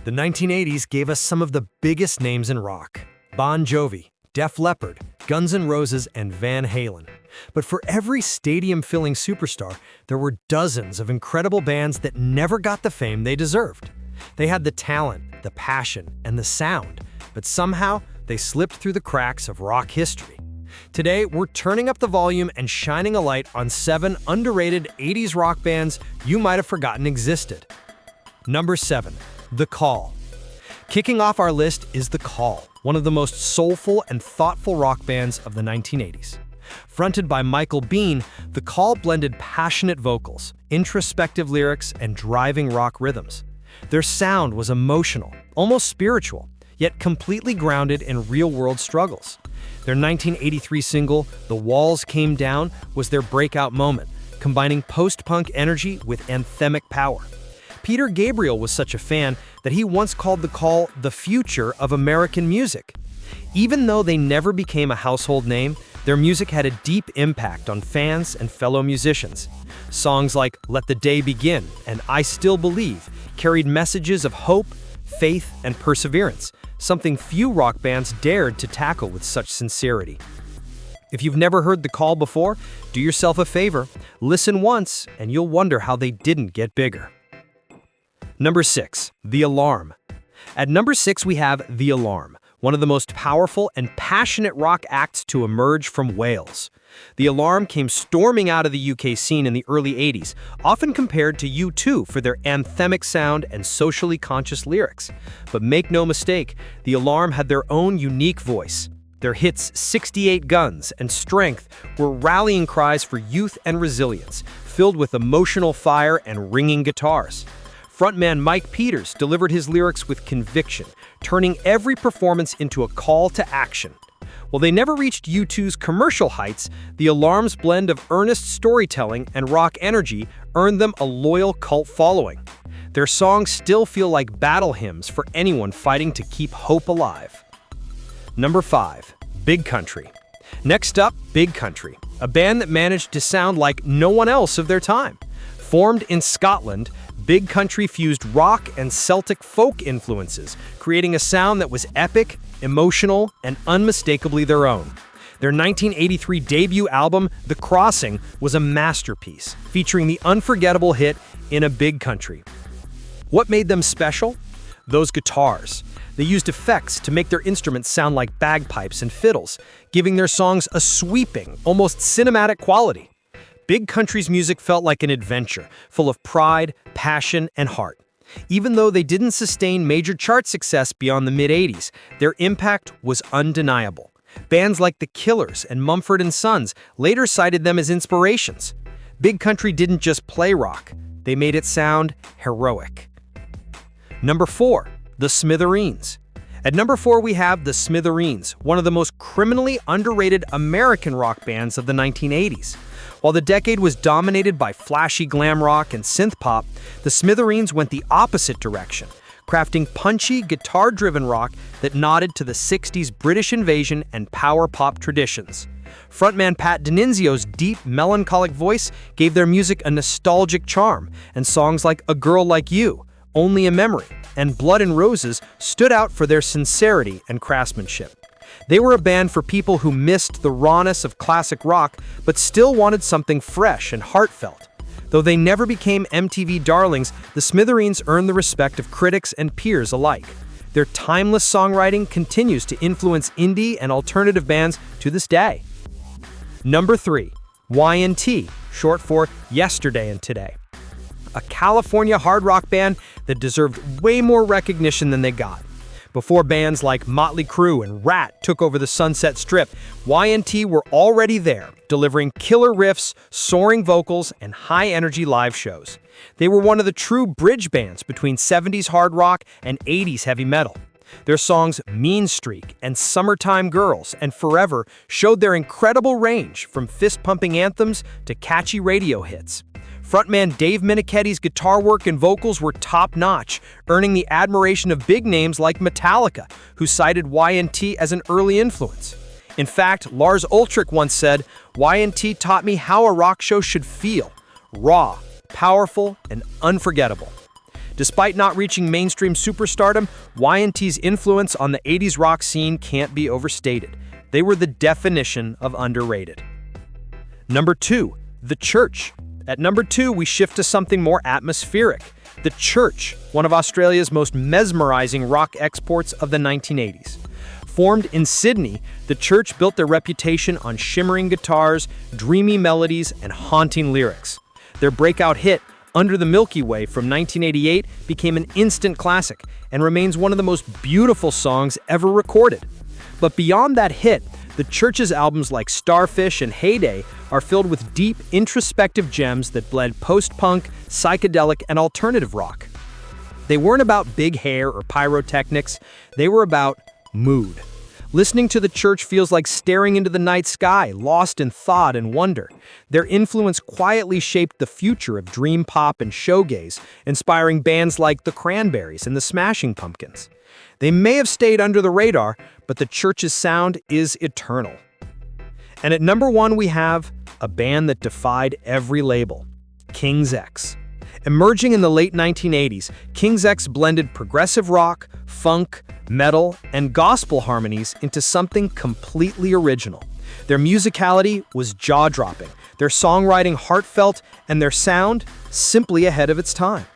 The 1980s gave us some of the biggest names in rock: Bon Jovi, Def Leppard, Guns N' Roses, and Van Halen. But for every stadium-filling superstar, there were dozens of incredible bands that never got the fame they deserved. They had the talent, the passion, and the sound, but somehow they slipped through the cracks of rock history. Today, we're turning up the volume and shining a light on 7 underrated 80s rock bands you might have forgotten existed. Number 7. The Call. Kicking off our list is The Call, one of the most soulful and thoughtful rock bands of the 1980s. Fronted by Michael Biehn, The Call blended passionate vocals, introspective lyrics, and driving rock rhythms. Their sound was emotional, almost spiritual, yet completely grounded in real-world struggles. Their 1983 single, The Walls Came Down, was their breakout moment, combining post-punk energy with anthemic power. Peter Gabriel was such a fan that he once called The Call the future of American music. Even though they never became a household name, their music had a deep impact on fans and fellow musicians. Songs like Let the Day Begin and I Still Believe carried messages of hope, faith, and perseverance, something few rock bands dared to tackle with such sincerity. If you've never heard The Call before, do yourself a favor, listen once, and you'll wonder how they didn't get bigger. Number 6. The Alarm. At number 6 we have The Alarm, one of the most powerful and passionate rock acts to emerge from Wales. The Alarm came storming out of the UK scene in the early 80s, often compared to U2 for their anthemic sound and socially conscious lyrics. But make no mistake, The Alarm had their own unique voice. Their hits 68 Guns and Strength were rallying cries for youth and resilience, filled with emotional fire and ringing guitars. Frontman Mike Peters delivered his lyrics with conviction, turning every performance into a call to action. While they never reached U2's commercial heights, The Alarm's blend of earnest storytelling and rock energy earned them a loyal cult following. Their songs still feel like battle hymns for anyone fighting to keep hope alive. Number 5. Big Country. Next up, Big Country, a band that managed to sound like no one else of their time. Formed in Scotland, Big Country fused rock and Celtic folk influences, creating a sound that was epic, emotional, and unmistakably their own. Their 1983 debut album, The Crossing, was a masterpiece, featuring the unforgettable hit In a Big Country. What made them special? Those guitars. They used effects to make their instruments sound like bagpipes and fiddles, giving their songs a sweeping, almost cinematic quality. Big Country's music felt like an adventure, full of pride, passion, and heart. Even though they didn't sustain major chart success beyond the mid-80s, their impact was undeniable. Bands like The Killers and Mumford & Sons later cited them as inspirations. Big Country didn't just play rock, they made it sound heroic. Number 4. The Smithereens. At number 4 we have The Smithereens, one of the most criminally underrated American rock bands of the 1980s. While the decade was dominated by flashy glam rock and synth pop, the Smithereens went the opposite direction, crafting punchy, guitar-driven rock that nodded to the 60s British invasion and power pop traditions. Frontman Pat D'Annunzio's deep, melancholic voice gave their music a nostalgic charm, and songs like A Girl Like You, Only a Memory, and Blood and Roses stood out for their sincerity and craftsmanship. They were a band for people who missed the rawness of classic rock, but still wanted something fresh and heartfelt. Though they never became MTV darlings, the Smithereens earned the respect of critics and peers alike. Their timeless songwriting continues to influence indie and alternative bands to this day. Number 3. Y&T, short for Yesterday and Today. A California hard rock band that deserved way more recognition than they got. Before bands like Motley Crue and Rat took over the Sunset Strip, Y&T were already there, delivering killer riffs, soaring vocals, and high-energy live shows. They were one of the true bridge bands between 70s hard rock and 80s heavy metal. Their songs Mean Streak and Summertime Girls and Forever showed their incredible range, from fist-pumping anthems to catchy radio hits. Frontman Dave Miniketti's guitar work and vocals were top-notch, earning the admiration of big names like Metallica, who cited Y&T as an early influence. In fact, Lars Ulrich once said, "Y&T taught me how a rock show should feel: raw, powerful, and unforgettable." Despite not reaching mainstream superstardom, Y&T's influence on the 80s rock scene can't be overstated. They were the definition of underrated. Number 2, The Church. At number 2, we shift to something more atmospheric. The Church, one of Australia's most mesmerizing rock exports of the 1980s. Formed in Sydney, The Church built their reputation on shimmering guitars, dreamy melodies, and haunting lyrics. Their breakout hit, Under the Milky Way from 1988, became an instant classic and remains one of the most beautiful songs ever recorded. But beyond that hit, The Church's albums like Starfish and Heyday are filled with deep, introspective gems that blend post-punk, psychedelic, and alternative rock. They weren't about big hair or pyrotechnics, they were about mood. Listening to The Church feels like staring into the night sky, lost in thought and wonder. Their influence quietly shaped the future of dream pop and shoegaze, inspiring bands like the Cranberries and the Smashing Pumpkins. They may have stayed under the radar, but The Church's sound is eternal. And at number 1, we have a band that defied every label, King's X. Emerging in the late 1980s, King's X blended progressive rock, funk, metal, and gospel harmonies into something completely original. Their musicality was jaw-dropping, their songwriting heartfelt, and their sound simply ahead of its time.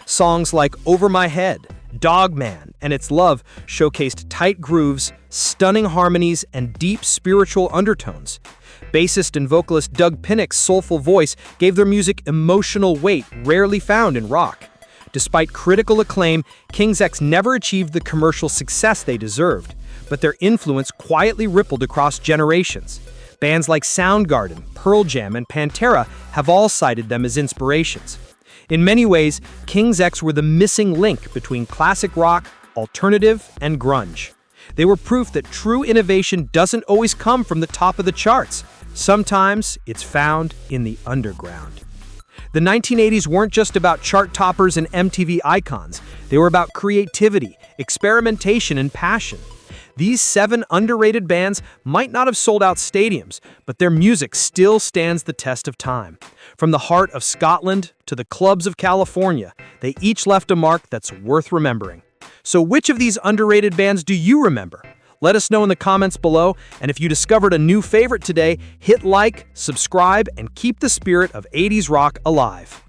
Songs like Over My Head, Dogman, and It's Love showcased tight grooves, stunning harmonies, and deep spiritual undertones. Bassist and vocalist Doug Pinnick's soulful voice gave their music emotional weight rarely found in rock. Despite critical acclaim, King's X never achieved the commercial success they deserved, but their influence quietly rippled across generations. Bands like Soundgarden, Pearl Jam, and Pantera have all cited them as inspirations. In many ways, King's X were the missing link between classic rock, alternative, and grunge. They were proof that true innovation doesn't always come from the top of the charts. Sometimes it's found in the underground. The 1980s weren't just about chart toppers and MTV icons. They were about creativity, experimentation, and passion. These 7 underrated bands might not have sold out stadiums, but their music still stands the test of time. From the heart of Scotland to the clubs of California, they each left a mark that's worth remembering. So which of these underrated bands do you remember? Let us know in the comments below, and if you discovered a new favorite today, hit like, subscribe, and keep the spirit of 80s rock alive.